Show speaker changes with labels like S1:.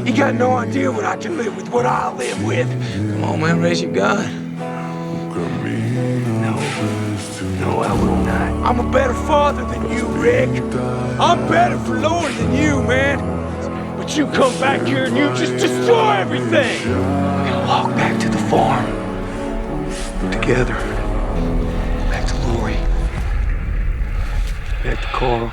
S1: You got no idea what I can live with, what I live with. Come on, man, raise your gun. No, I will not. I'm a better father than you, Rick. I'm better for Lord than you, man. But you come back here and you just destroy everything. We're gonna walk back to the farm. Together. Back to Lori. Back to Carl.